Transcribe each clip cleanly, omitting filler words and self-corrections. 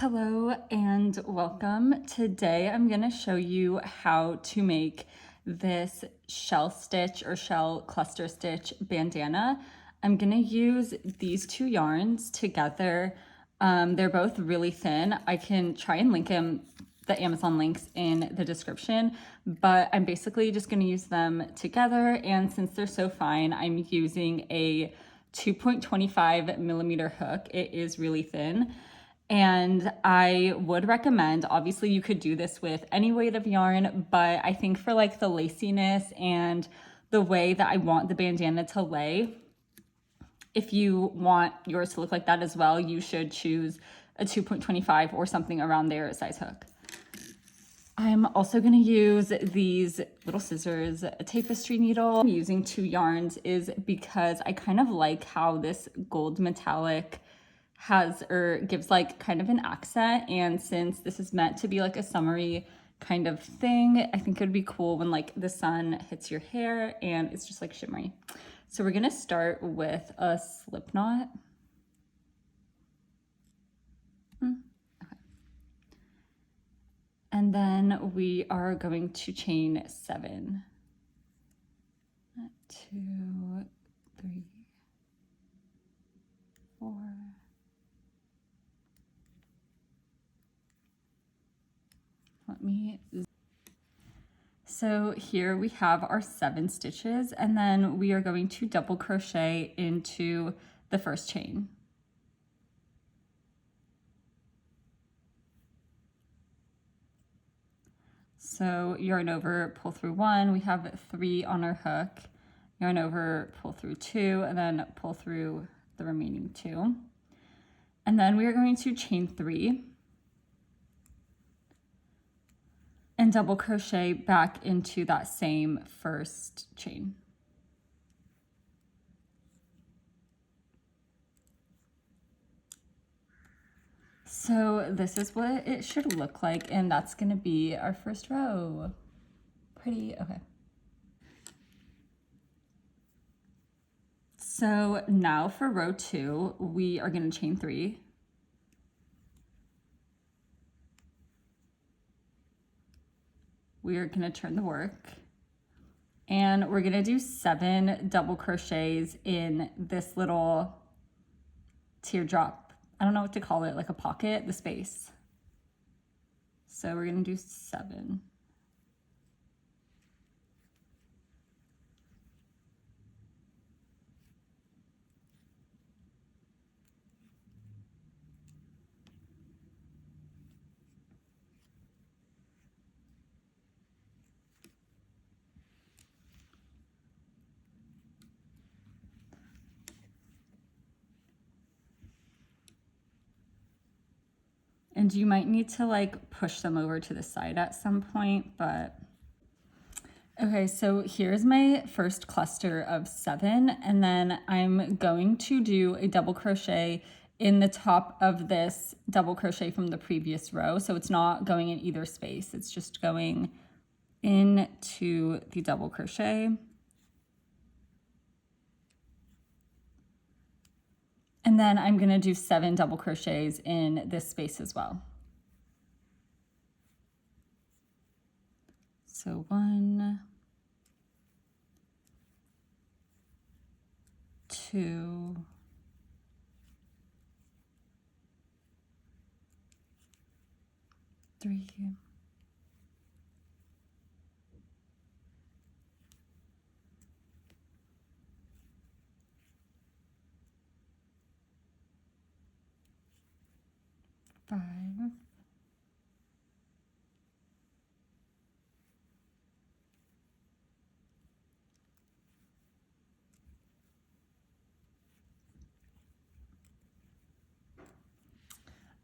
Hello and welcome. Today I'm going to show you how to make this shell stitch or shell cluster stitch bandana. I'm going to use these two yarns together. They're both really thin. I can try and link them, the Amazon links in the description, but I'm basically just going to use them together. And since they're so fine, I'm using a 2.25 millimeter hook. It is really thin. And I would recommend, obviously you could do this with any weight of yarn, but I think for like the laciness and the way that I want the bandana to lay, if you want yours to look like that as well, you should choose a 2.25 or something around there size hook. I'm also going to use these little scissors, a tapestry needle. I'm using two yarns is because I kind of like how this gold metallic has or gives like kind of an accent, and since this is meant to be like a summery kind of thing, I think it would be cool when like the sun hits your hair and it's just like shimmery. So we're gonna start with a slip knot. Okay. And then we are going to chain 7. 2, 3, 4. So here we have our 7 stitches, and then we are going to double crochet into the first chain. So yarn over, pull through 1, we have 3 on our hook, yarn over, pull through 2, and then pull through the remaining 2. And then we are going to chain 3. And double crochet back into that same first chain. So this is what it should look like, and that's gonna be our first row. Pretty, okay. So now for row 2, we are gonna chain 3. We are gonna turn the work, and we're gonna do 7 double crochets in this little teardrop. I don't know what to call it, like a pocket, the space. So we're gonna do 7. And you might need to like push them over to the side at some point, but okay, so here's my first cluster of 7, and then I'm going to do a double crochet in the top of this double crochet from the previous row. So it's not going in either space, it's just going into the double crochet. And then I'm gonna do 7 double crochets in this space as well. So 1, 2, 3, 5, 6.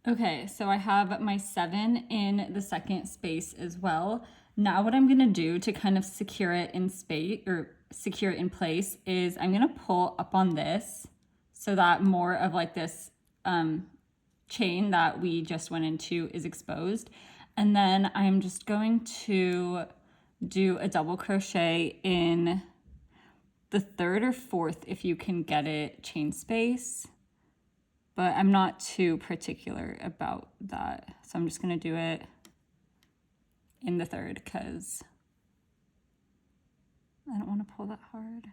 Okay, so I have my 7 in the second space as well. Now what I'm gonna do to kind of secure it in space or secure it in place is I'm gonna pull up on this so that more of like this chain that we just went into is exposed. And then I'm just going to do a double crochet in the 3rd or 4th, if you can get it, chain space. but I'm not too particular about that. So I'm just gonna do it in the third because I don't want to pull that hard.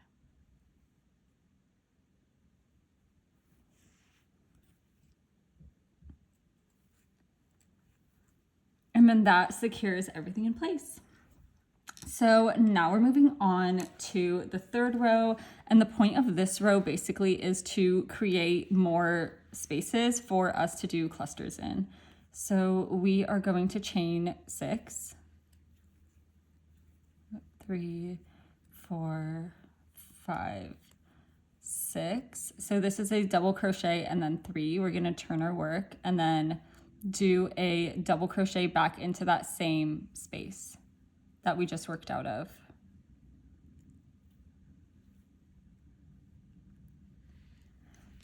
And then that secures everything in place. So now we're moving on to the third row. And the point of this row basically is to create more spaces for us to do clusters in. So we are going to chain 6, 3, 4, 5, 6. So this is a double crochet and then 3. We're going to turn our work and then do a double crochet back into that same space that we just worked out of.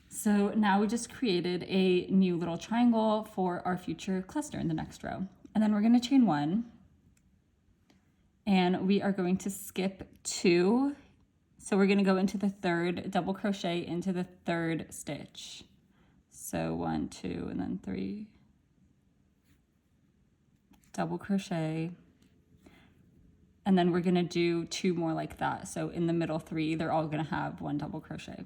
So now we just created a new little triangle for our future cluster in the next row. And then we're going to chain 1 and we are going to skip 2. So we're going to go into the third double crochet into the third stitch. So 1, 2, and then 3. Double crochet. And then we're going to do 2 more like that. So in the middle 3, they're all going to have 1 double crochet.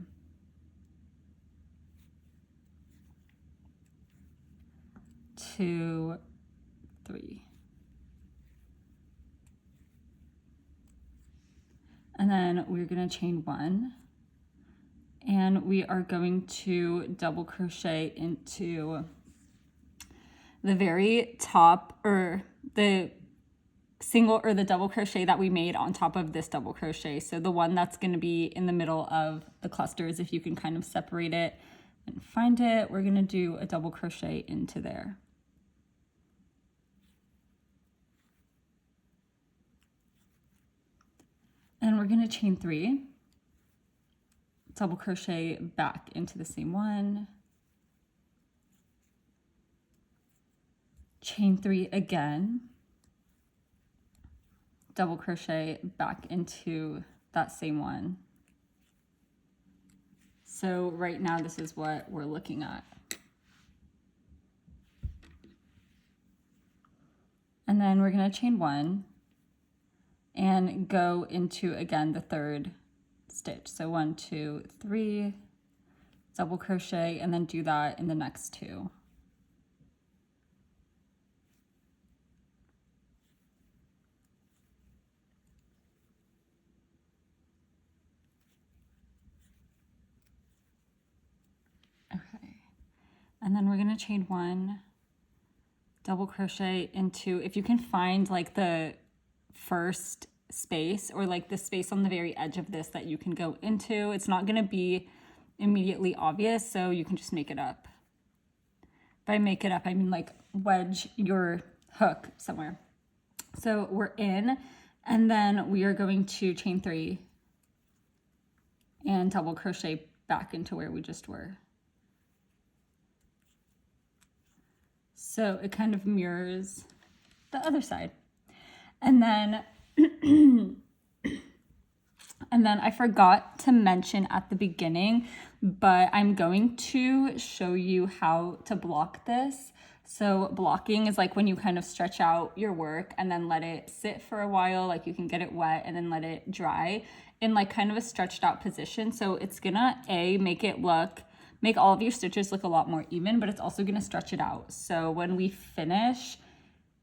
Two, 3. And then we're going to chain 1 and we are going to double crochet into the very top, or the single or the double crochet that we made on top of this double crochet. So the one that's going to be in the middle of the clusters, if you can kind of separate it and find it, we're going to do a double crochet into there. And we're going to chain 3, double crochet back into the same one, chain 3 again, double crochet back into that same one. So right now this is what we're looking at. And then we're going to chain 1 and go into, again, the third stitch. So 1, 2, 3, double crochet, and then do that in the next 2. Okay, and then we're going to chain 1, double crochet into, if you can find like the first space or like the space on the very edge of this that you can go into. It's not going to be immediately obvious, so you can just make it up. By make it up, I mean like wedge your hook somewhere. So we're in, and then we are going to chain 3 and double crochet back into where we just were. So it kind of mirrors the other side. And then, I forgot to mention at the beginning, but I'm going to show you how to block this. So blocking is like when you kind of stretch out your work and then let it sit for a while, like you can get it wet and then let it dry in like kind of a stretched out position. So it's gonna make all of your stitches look a lot more even, but it's also gonna stretch it out. So when we finish,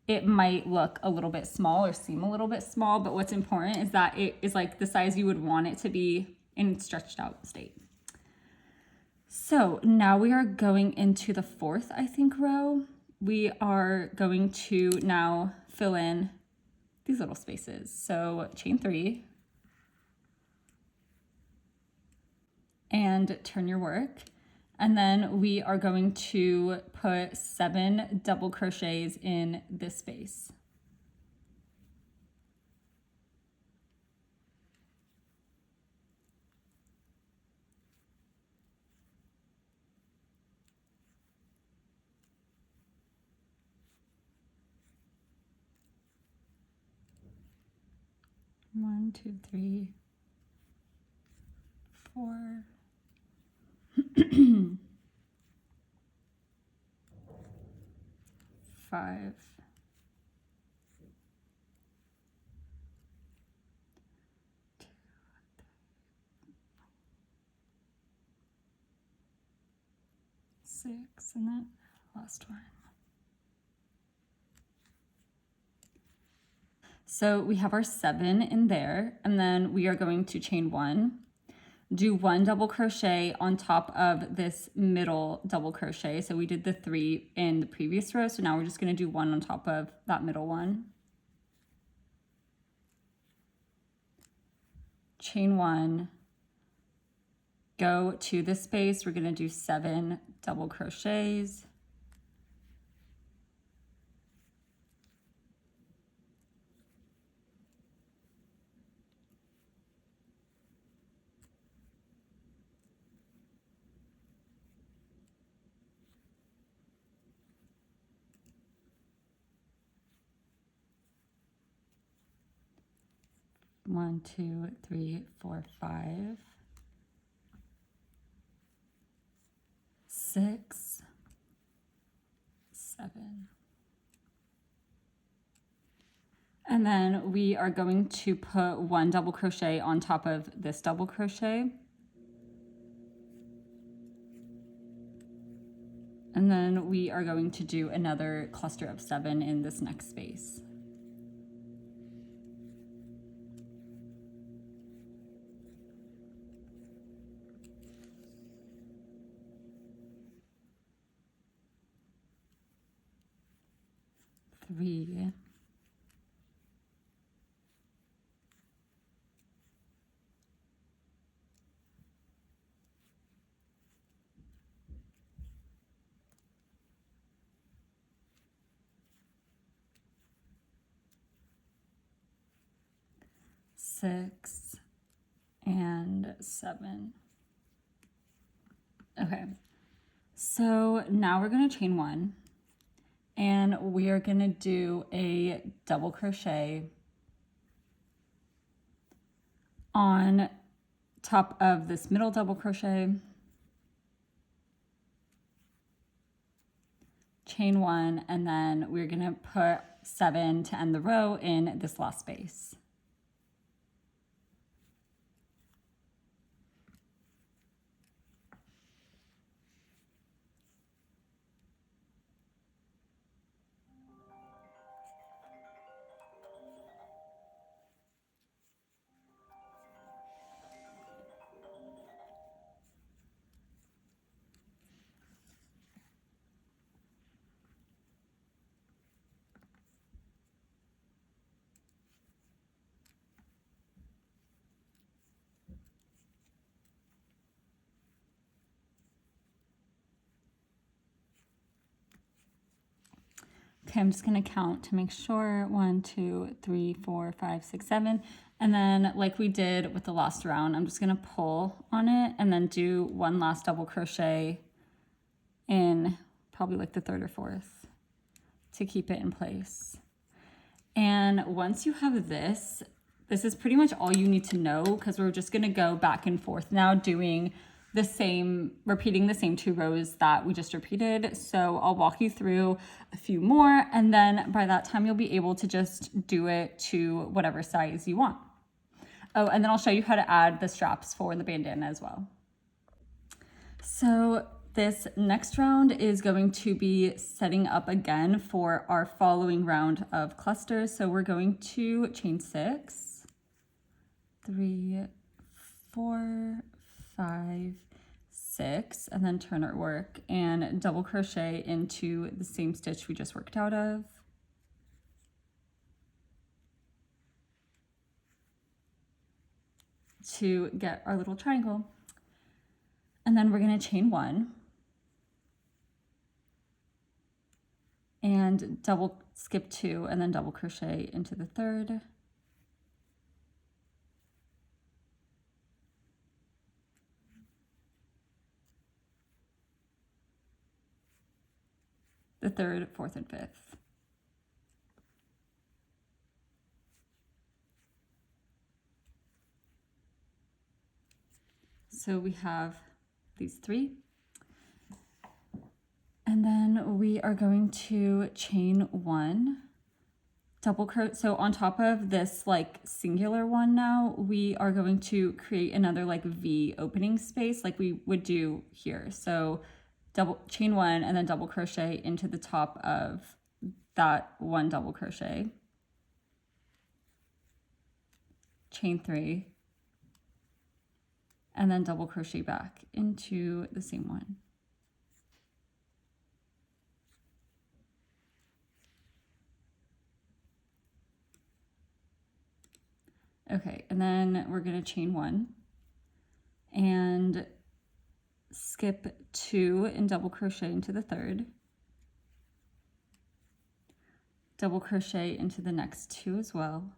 it might look a little bit small or seem a little bit small, but what's important is that it is like the size you would want it to be in stretched out state. So now we are going into the 4th, I think, row. We are going to now fill in these little spaces. So chain 3 and turn your work. And then we are going to put 7 double crochets in this space. One, 2, 3, 4. 5. Six, and then last one. So we have our 7 in there, and then we are going to chain 1, do 1 double crochet on top of this middle double crochet. So we did the 3 in the previous row, so now we're just going to do 1 on top of that middle one. Chain 1, go to this space, we're going to do 7 double crochets. One, 2, 3, 4, 5, 6, 7. And then we are going to put 1 double crochet on top of this double crochet. And then we are going to do another cluster of 7 in this next space. Three, 6, and 7. Okay, so now we're going to chain 1, and we are going to do a double crochet on top of this middle double crochet, chain 1, and then we're going to put 7 to end the row in this last space. Okay, I'm just gonna count to make sure. 1, 2, 3, 4, 5, 6, 7. And then like we did with the last round, I'm just gonna pull on it and then do 1 last double crochet in probably like the 3rd or 4th to keep it in place. And once you have this is pretty much all you need to know, because we're just gonna go back and forth now doing the same, repeating the same 2 rows that we just repeated. So I'll walk you through a few more, and then by that time you'll be able to just do it to whatever size you want. Oh, and then I'll show you how to add the straps for the bandana as well. So this next round is going to be setting up again for our following round of clusters. So we're going to chain 6, 3, 4, 5, 6, and then turn our work and double crochet into the same stitch we just worked out of. To get our little triangle. And then we're going to chain 1 and double skip 2 and then double crochet into the 3rd. The 3rd, 4th, and 5th. So we have these 3. And then we are going to chain 1, double crochet. So on top of this like singular one now, we are going to create another like V opening space like we would do here. So chain 1 and then double crochet into the top of that 1 double crochet, chain 3, and then double crochet back into the same one. Okay, and then we're going to chain 1 and skip 2 and double crochet into the 3rd, double crochet into the next 2 as well,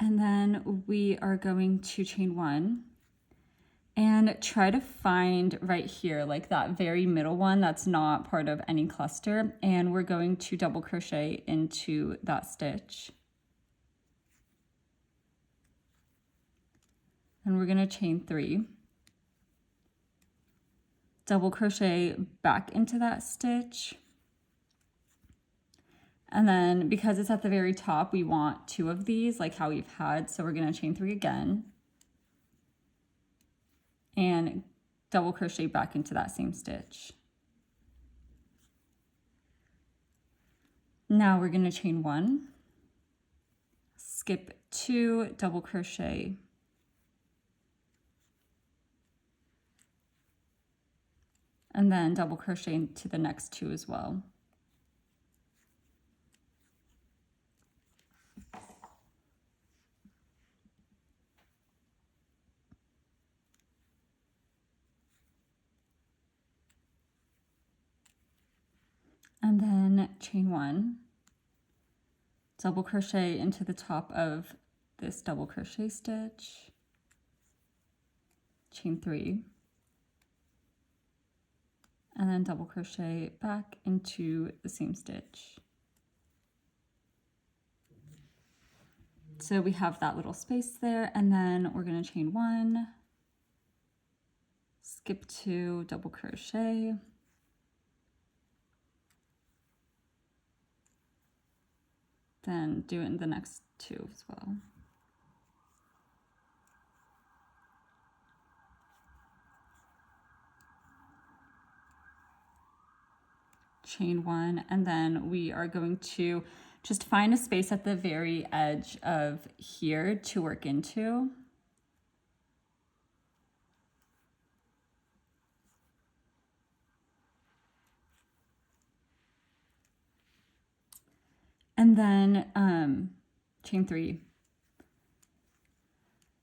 and then we are going to chain 1 and try to find right here, like that very middle one that's not part of any cluster, and we're going to double crochet into that stitch. And we're going to chain 3, double crochet back into that stitch. And then because it's at the very top, we want 2 of these like how we've had. So we're going to chain 3 again and double crochet back into that same stitch. Now we're going to chain 1, skip 2, double crochet, and then double crochet into the next 2 as well. And then chain 1, double crochet into the top of this double crochet stitch, chain 3, and then double crochet back into the same stitch. So we have that little space there, and then we're going to chain 1, skip 2, double crochet, then do it in the next 2 as well. Chain 1, and then we are going to just find a space at the very edge of here to work into. And then chain 3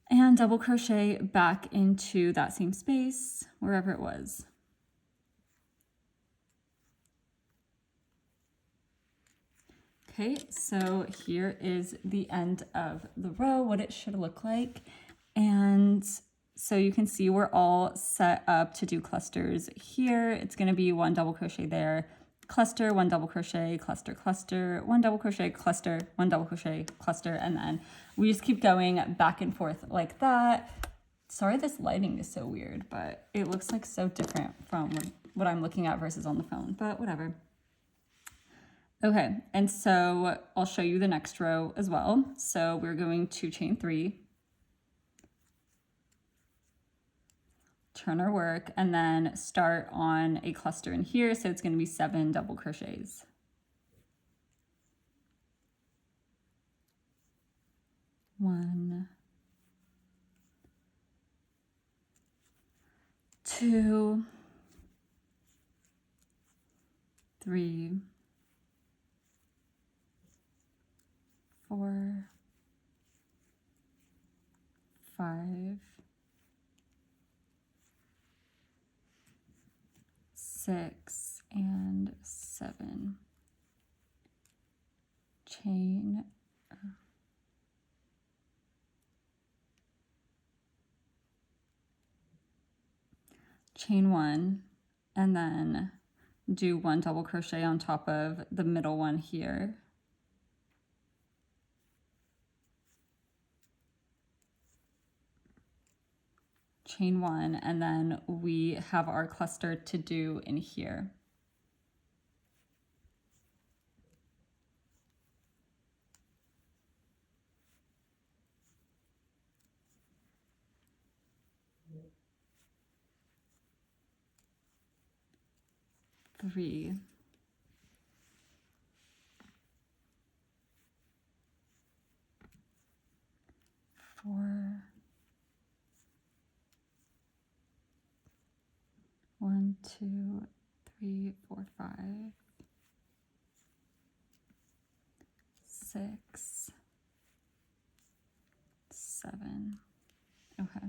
and double crochet back into that same space wherever it was. Okay, so here is the end of the row, what it should look like. And so you can see we're all set up to do clusters here. It's going to be 1 double crochet there, cluster, 1 double crochet, cluster, cluster, 1 double crochet, cluster, 1 double crochet, cluster, and then we just keep going back and forth like that. Sorry, this lighting is so weird, but it looks like so different from what I'm looking at versus on the phone, but whatever. Okay, and so I'll show you the next row as well. So we're going to chain 3, turn our work, and then start on a cluster in here. So it's going to be 7 double crochets. One, 2, 3, 4, 5, 6, and 7. Chain 1, and then do 1 double crochet on top of the middle one here, chain one, and then we have our cluster to do in here. Three, four, one, two, three, four, five, six, seven. Okay.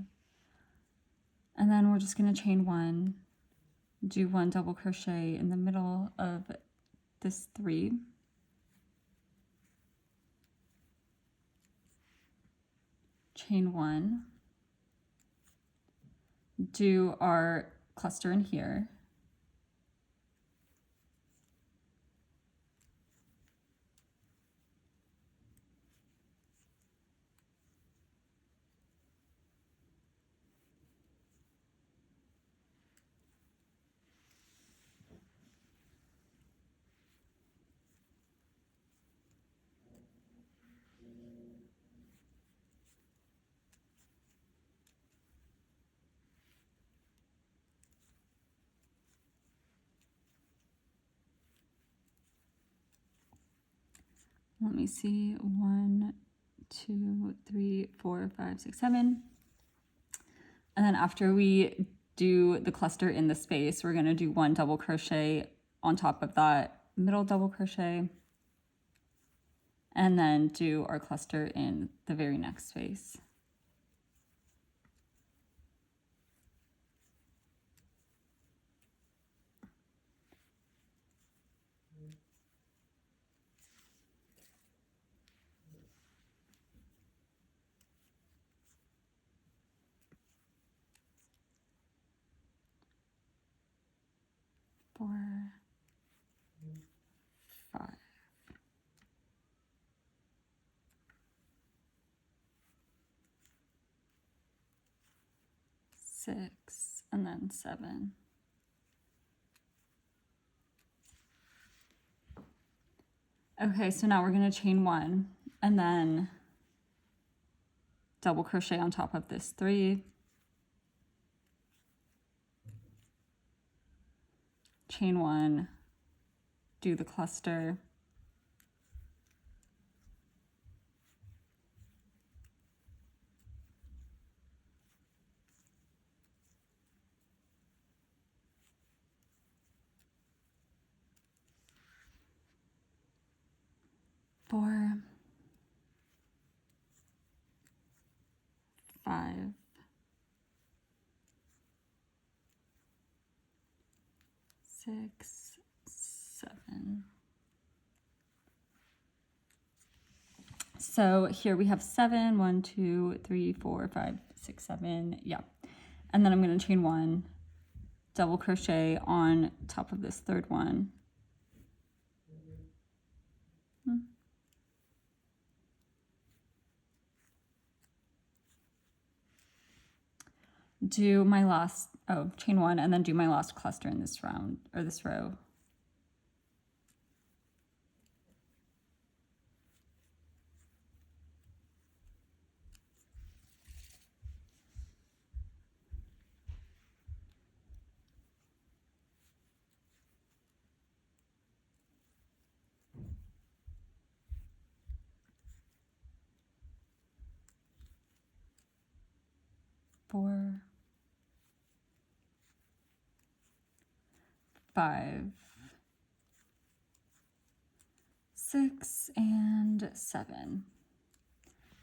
And then we're just going to chain one, do one double crochet in the middle of this three, chain one, do our cluster in here, let me see, 1, 2, 3, 4, 5, 6, 7. And then after we do the cluster in the space, we're going to do one double crochet on top of that middle double crochet, and then do our cluster in the very next space. Four, five, six, and then 7. Okay, so now we're going to chain one and then double crochet on top of this 3, chain one, do the cluster, four, 5, 6, 7. So here we have 7, 1, 2, 3, 4, 5, 6, 7. Yeah. And then I'm going to chain one, double crochet on top of this third one. Do my last, chain one, and then do my last cluster in this round, or this row. Four, 5, 6, and 7.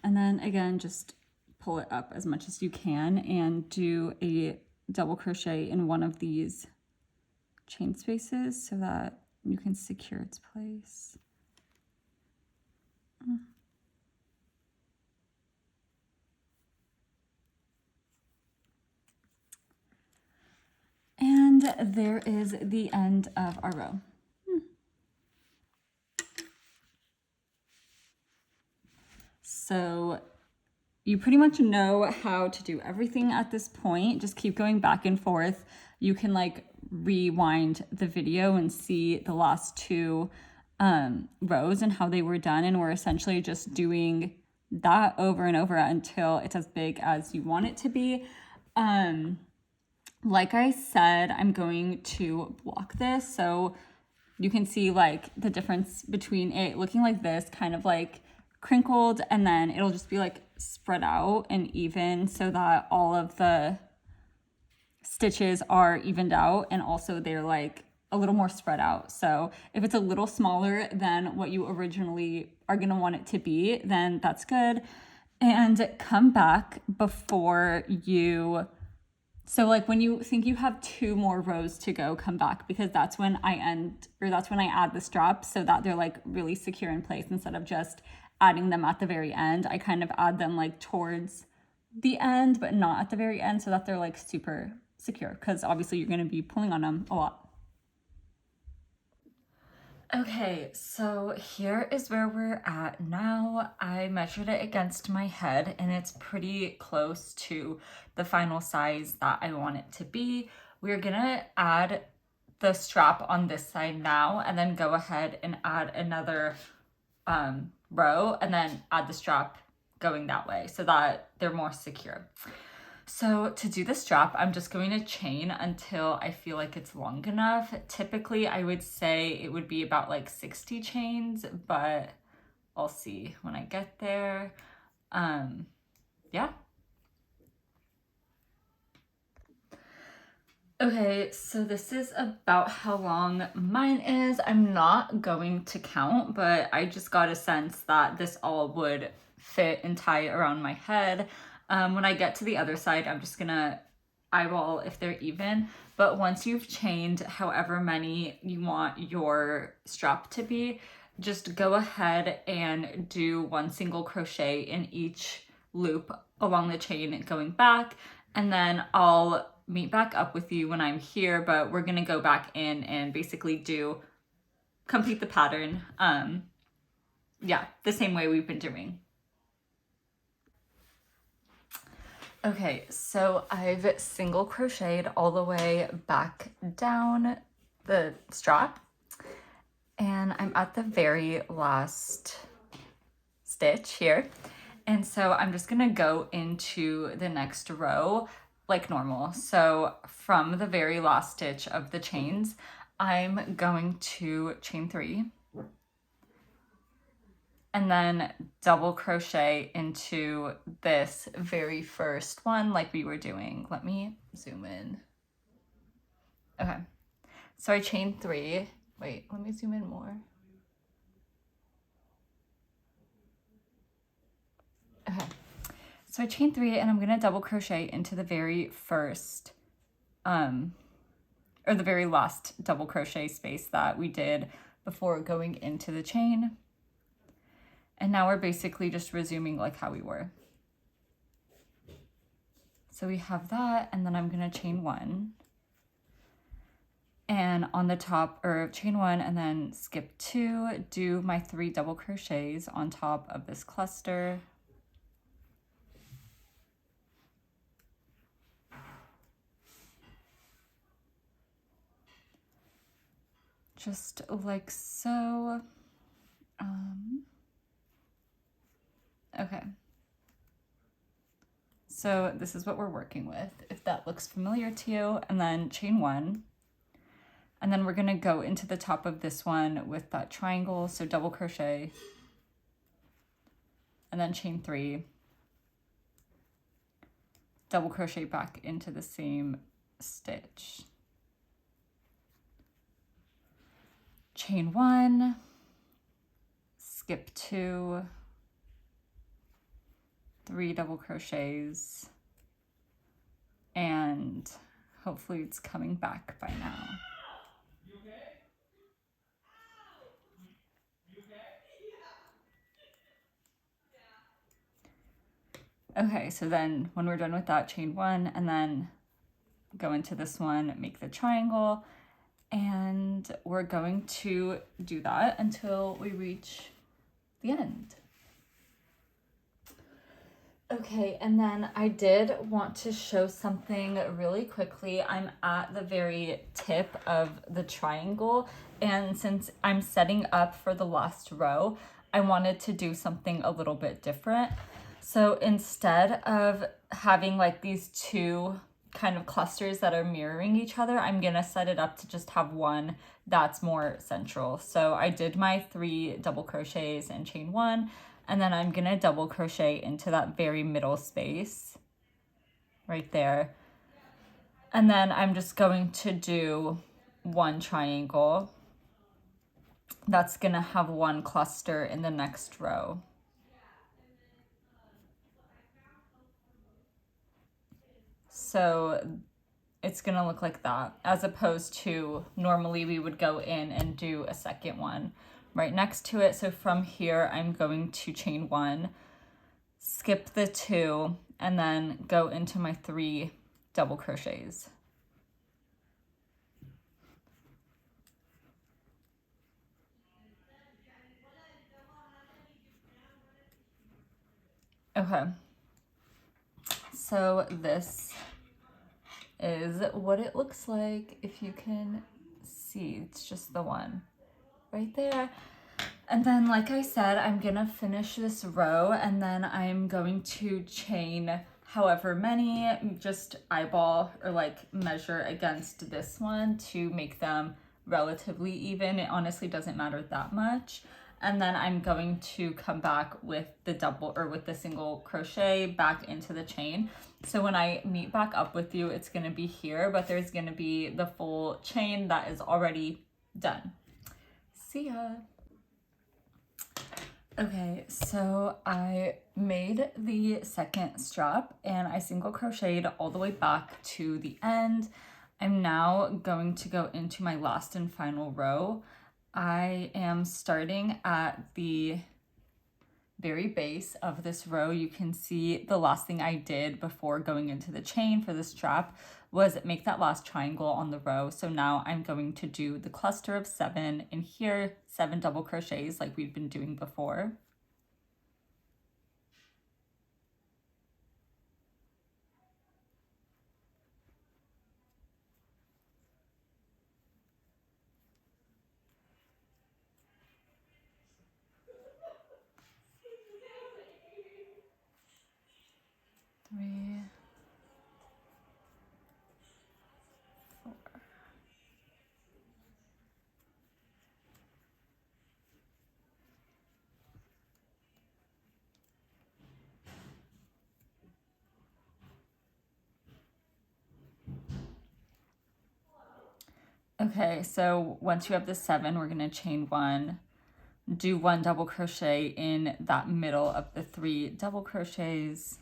And then again, just pull it up as much as you can and do a double crochet in one of these chain spaces so that you can secure its place. And there is the end of our row. So you pretty much know how to do everything at this point. Just keep going back and forth. You can like rewind the video and see the last two rows and how they were done. And we're essentially just doing that over and over until it's as big as you want it to be. Like I said, I'm going to block this so you can see like the difference between it looking like this, kind of like crinkled, and then it'll just be like spread out and even so that all of the stitches are evened out, and also they're like a little more spread out. So if it's a little smaller than what you originally are going to want it to be, then that's good. And come back before you, so like when you think you have 2 more rows to go, come back, because that's when I add the straps so that they're like really secure in place instead of just adding them at the very end. I kind of add them like towards the end, but not at the very end, so that they're like super secure, because obviously you're going to be pulling on them a lot. Okay, so here is where we're at now. I measured it against my head and it's pretty close to the final size that I want it to be. We're gonna add the strap on this side now and then go ahead and add another row and then add the strap going that way so that they're more secure. So to do the strap, I'm just going to chain until I feel like it's long enough. Typically, I would say it would be about like 60 chains, but I'll see when I get there. Yeah. Okay, so this is about how long mine is. I'm not going to count, but I just got a sense that this all would fit and tie around my head. When I get to the other side, I'm just gonna eyeball if they're even. But once you've chained however many you want your strap to be, just go ahead and do 1 single crochet in each loop along the chain going back, and then I'll meet back up with you when I'm here, but we're gonna go back in and basically complete the pattern. Yeah, the same way we've been doing. Okay, so I've single crocheted all the way back down the strap, and I'm at the very last stitch here. And so I'm just gonna go into the next row like normal. So from the very last stitch of the chains, I'm going to chain 3 and then double crochet into this very first one like we were doing. Let me zoom in. Okay, so I chained 3. Wait, let me zoom in more. Okay, so I chained 3 and I'm gonna double crochet into the very first, or the very last double crochet space that we did before going into the chain. And now we're basically just resuming like how we were. So we have that, and then I'm gonna chain 1. And on the top, or chain 1 and then skip 2, do my 3 double crochets on top of this cluster. Just like so. Okay. So this is what we're working with, if that looks familiar to you. And then chain 1. And then we're gonna go into the top of this one with that triangle. So double crochet and then chain 3, double crochet back into the same stitch. Chain 1, skip 2, 3 double crochets, and hopefully it's coming back by now. Okay, so then when we're done with that, chain 1 and then go into this one, make the triangle, and we're going to do that until we reach the end. Okay, and then I did want to show something really quickly. I'm at the very tip of the triangle, and since I'm setting up for the last row, I wanted to do something a little bit different. So instead of having like these two kind of clusters that are mirroring each other, I'm gonna set it up to just have one that's more central. So I did my 3 double crochets and chain 1, and then I'm gonna double crochet into that very middle space right there. And then I'm just going to do 1 triangle that's gonna have 1 cluster in the next row. So it's gonna look like that, as opposed to normally we would go in and do a second one right next to it. So from here, I'm going to chain 1, skip the 2, and then go into my 3 double crochets. Okay, so this is what it looks like. If you can see, it's just the one right there. And then, like I said, I'm gonna finish this row, and then I'm going to chain however many, just eyeball or like measure against this one to make them relatively even. It honestly doesn't matter that much. And then I'm going to come back with the double or with the single crochet back into the chain. So when I meet back up with you, it's gonna be here, but there's gonna be the full chain that is already done. See ya. Okay, so I made the second strap and I single crocheted all the way back to the end. I'm now going to go into my last and final row. I am starting at the very base of this row. You can see the last thing I did before going into the chain for the strap was make that last triangle on the row. So now I'm going to do the cluster of 7 in here, 7 double crochets like we've been doing before. Three, 4. Okay, so once you have the 7, we're gonna chain 1, do 1 double crochet in that middle of the 3 double crochets,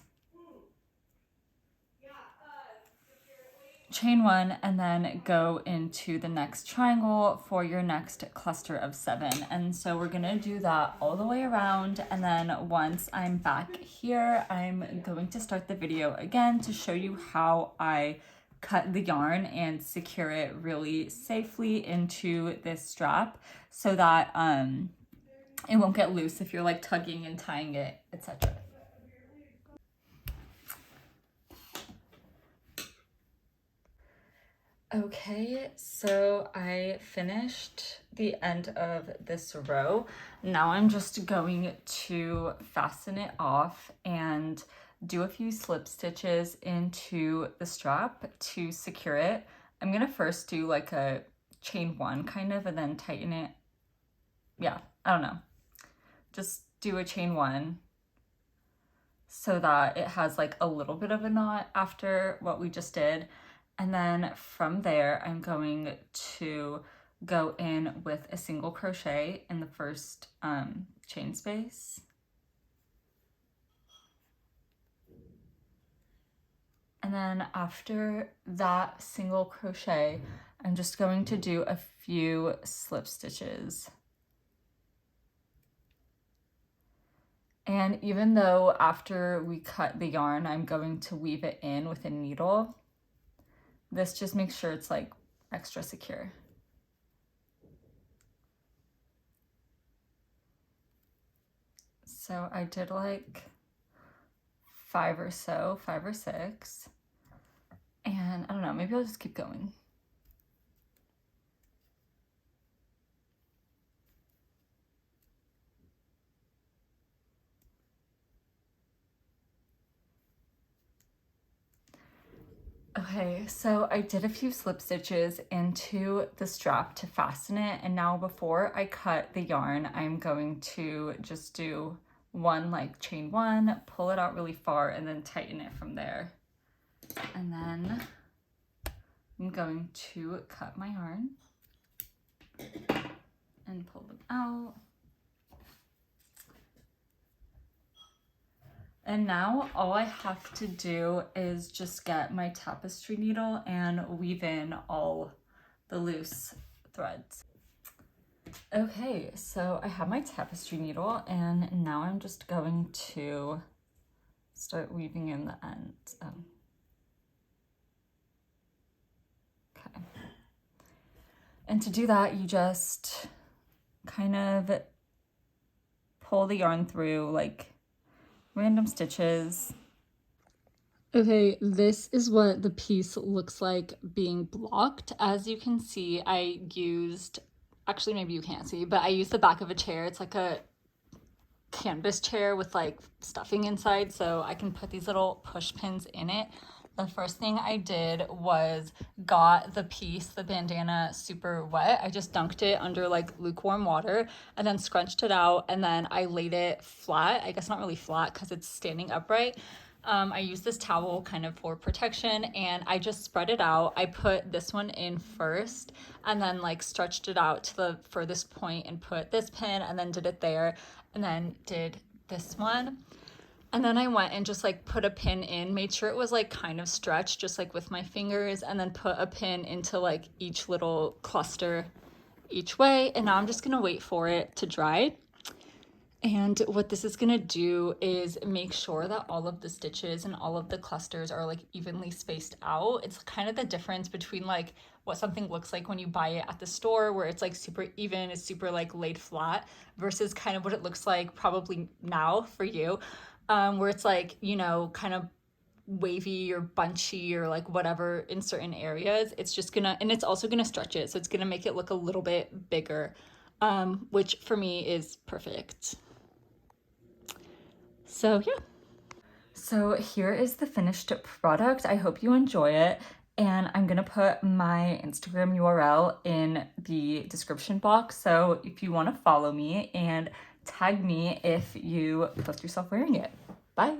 chain 1, and then go into the next triangle for your next cluster of 7. And so we're gonna do that all the way around, and then once I'm back here, I'm going to start the video again to show you how I cut the yarn and secure it really safely into this strap so that it won't get loose if you're like tugging and tying it, etc. Okay, so I finished the end of this row. Now I'm just going to fasten it off and do a few slip stitches into the strap to secure it. I'm gonna first do like a chain 1 kind of and then tighten it. Yeah, I don't know. Just do a chain 1 so that it has like a little bit of a knot after what we just did. And then from there, I'm going to go in with a single crochet in the first chain space. And then after that single crochet, I'm just going to do a few slip stitches. And even though after we cut the yarn, I'm going to weave it in with a needle, this just makes sure it's like extra secure. So I did like 5 or so, 5 or 6. And I don't know, maybe I'll just keep going. Okay, so I did a few slip stitches into the strap to fasten it, and now before I cut the yarn, I'm going to just do one, like chain 1, pull it out really far, and then tighten it from there. And then I'm going to cut my yarn and pull them out. And now all I have to do is just get my tapestry needle and weave in all the loose threads. Okay, so I have my tapestry needle and now I'm just going to start weaving in the ends. Okay. And to do that, you just kind of pull the yarn through like random stitches. Okay, this is what the piece looks like being blocked. As you can see, I used, actually maybe you can't see, but I used the back of a chair. It's like a canvas chair with like stuffing inside, so I can put these little push pins in it. The first thing I did was got the piece, the bandana, super wet. I just dunked it under like lukewarm water and then scrunched it out, and then I laid it flat. I guess not really flat because it's standing upright. I used this towel kind of for protection, and I just spread it out. I put this one in first and then like stretched it out to the furthest point and put this pin and then did it there and then did this one. And then I went and just like put a pin in, made sure it was like kind of stretched just like with my fingers, and then put a pin into like each little cluster each way. And now I'm just gonna wait for it to dry. And what this is gonna do is make sure that all of the stitches and all of the clusters are like evenly spaced out. It's kind of the difference between like what something looks like when you buy it at the store, where it's like super even, it's super like laid flat, versus kind of what it looks like probably now for you, where it's like, you know, kind of wavy or bunchy or like whatever in certain areas. It's just gonna, and it's also gonna stretch it, so it's gonna make it look a little bit bigger, which for me is perfect. So yeah. So here is the finished product. I hope you enjoy it. And I'm gonna put my Instagram URL in the description box. So if you wanna follow me and tag me if you post yourself wearing it. Bye.